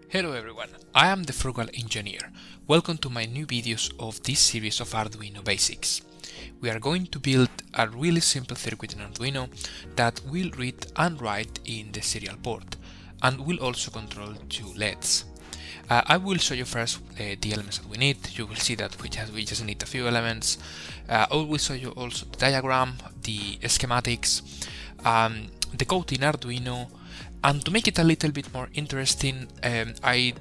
Hello everyone, I am the Frugal Engineer. Welcome to my new videos of this series of Arduino Basics. We are going to build a really simple circuit in Arduino that will read and write in the serial port and will also control two LEDs. I will show you first the elements that we need. You will see that we just need a few elements. I will show you also the diagram, the schematics, the code in Arduino, and to make it a little bit more interesting, I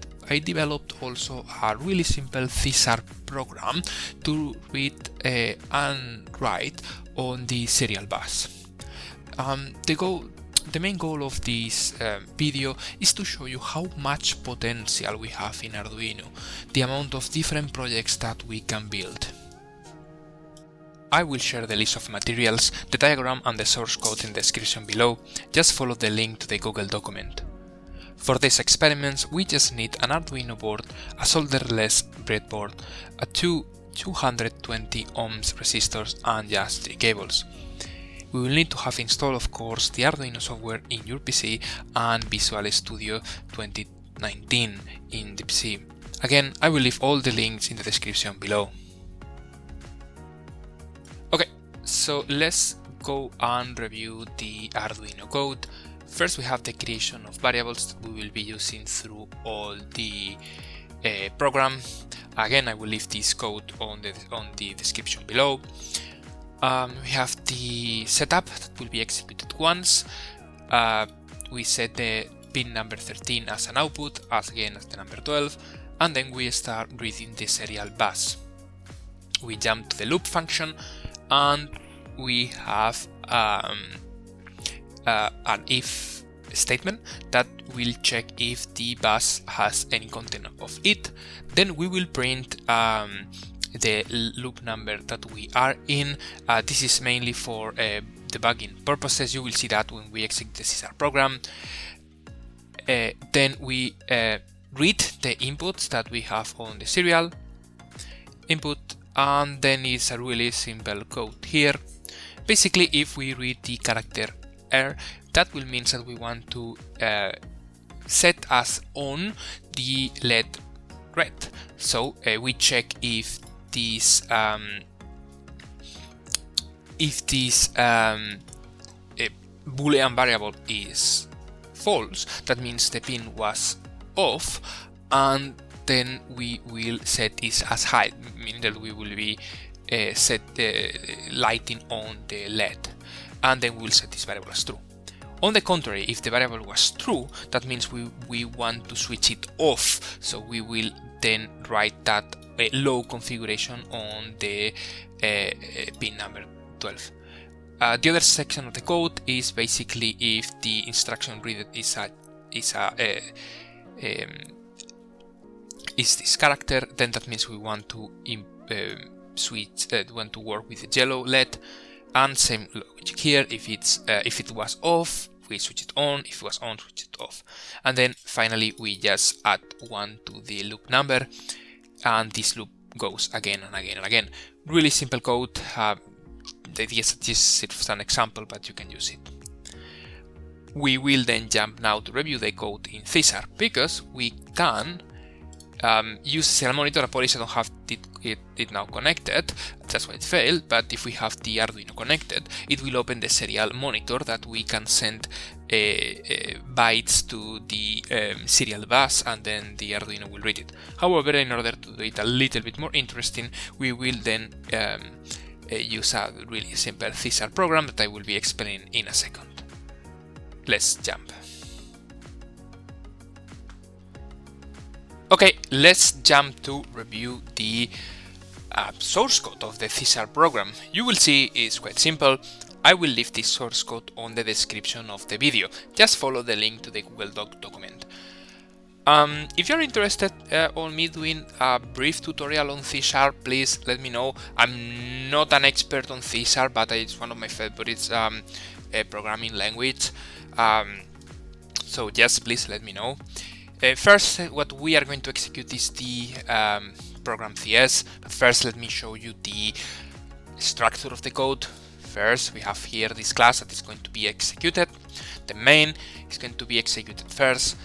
developed also a really simple Caesar program to read and write on the serial bus. The main goal of this video is to show you how much potential we have in Arduino, the amount of different projects that we can build. I will share the list of materials, the diagram and the source code in the description below. Just follow the link to the Google document. For these experiments, we just need an Arduino board, a solderless breadboard, a 220 ohms resistors and just 3 cables. We will need to have installed, of course, the Arduino software in your PC and Visual Studio 2019 in the PC. Again, I will leave all the links in the description below. Okay, so let's go and review the Arduino code. First, we have the creation of variables that we will be using through all the program. Again, I will leave this code on the description below. We have the setup that will be executed once. We set the pin number 13 as an output, as the number 12, and then we start reading the serial bus. We jump to the loop function, and we have an if statement that will check if the bus has any content of it. Then we will print the loop number that we are in. This is mainly for debugging purposes. You will see that when we execute the Caesar program. Then we read the inputs that we have on the serial input, and then it's a really simple code here. Basically, if we read the character R, that will mean that we want to set as on the LED red. So we check if this Boolean variable is false, that means the pin was off, and then we will set this as high, meaning that we will be set the lighting on the LED, and then we'll set this variable as true. On the contrary, if the variable was true, that means we want to switch it off, so we will then write that low configuration on the pin number 12. The other section of the code is basically if the instruction read is this character, then that means we want to want to work with the yellow LED, and same logic here. If it was off, we switch it on. If it was on, switch it off. And then finally we just add 1 to the loop number, and this loop goes again and again and again. Really simple code. The idea is this is an example, but you can use it. We will then jump now to review the code in Caesar, because we can use serial monitor. Apologies, I don't have it now connected, that's why it failed, but if we have the Arduino connected, it will open the serial monitor that we can send bytes to the serial bus, and then the Arduino will read it. However, in order to do it a little bit more interesting, we will then use a really simple Caesar program that I will be explaining in a second. Let's jump. Okay, let's jump to review the source code of the Caesar program. You will see it's quite simple. I will leave this source code on the description of the video. Just follow the link to the Google document. If you're interested on me doing a brief tutorial on C#, please let me know. I'm not an expert on C#, but it's one of my favorites programming language. So just please let me know. First, what we are going to execute is the program CS. But first, let me show you the structure of the code. First, we have here this class that is going to be executed. The main is going to be executed first.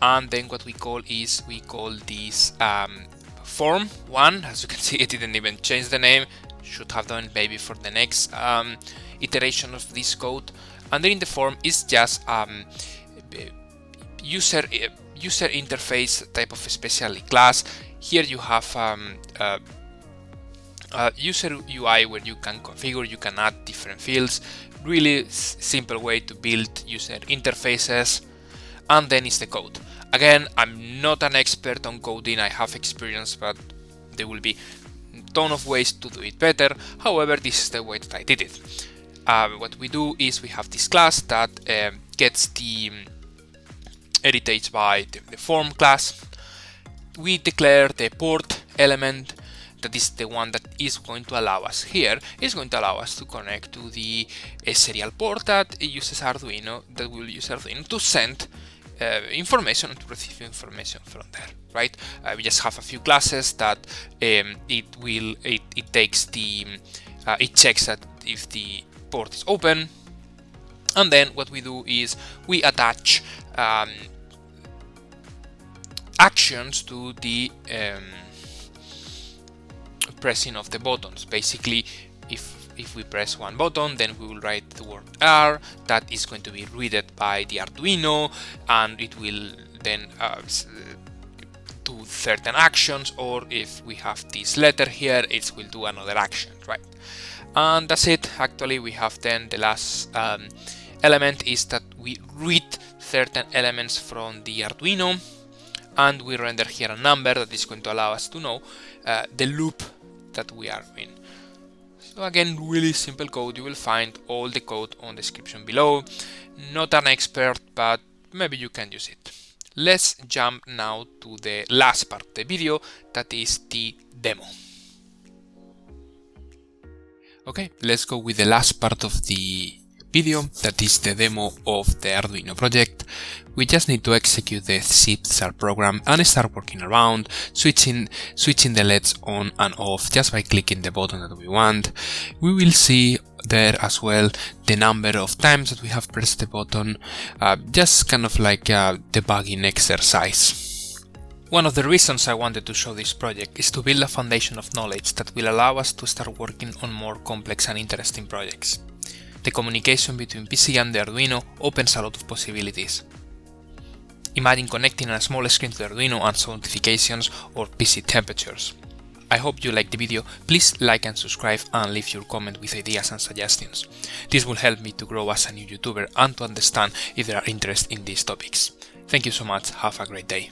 and then what we call this form 1. As you can see, it didn't even change the name. Should have done maybe for the next iteration of this code. And then in the form is just user interface type of special class. Here you have user UI where you can configure, you can add different fields. Really simple way to build user interfaces. And then is the code. Again, I'm not an expert on coding, I have experience, but there will be a ton of ways to do it better. However, this is the way that I did it. What we do is we have this class that gets the heritage by the form class. We declare the port element, that is the one that is going to allow us here, is going to allow us to connect to the serial port that uses Arduino, that will use Arduino to send information and to receive information from there, right? We just have a few classes that it checks that if the port is open, and then what we do is we attach actions to the pressing of the buttons. Basically, if we press one button, then we will write the word R, that is going to be read by the Arduino, and it will then do certain actions, or if we have this letter here, it will do another action, right? And that's it. Actually, we have then the last element is that we read certain elements from the Arduino, and we render here a number that is going to allow us to know the loop that we are in. So again, really simple code. You will find all the code on the description below. Not an expert, but maybe you can use it. Let's jump now to the last part of the video, that is the demo. Okay, let's go with the last part of the video, that is the demo of the Arduino project. We just need to execute the zip program and start working around, switching the LEDs on and off just by clicking the button that we want. We will see there as well the number of times that we have pressed the button, just kind of like a debugging exercise. One of the reasons I wanted to show this project is to build a foundation of knowledge that will allow us to start working on more complex and interesting projects. The communication between PC and the Arduino opens a lot of possibilities. Imagine connecting a small screen to the Arduino and some notifications or PC temperatures. I hope you liked the video. Please like and subscribe and leave your comment with ideas and suggestions. This will help me to grow as a new YouTuber and to understand if there are interest in these topics. Thank you so much. Have a great day.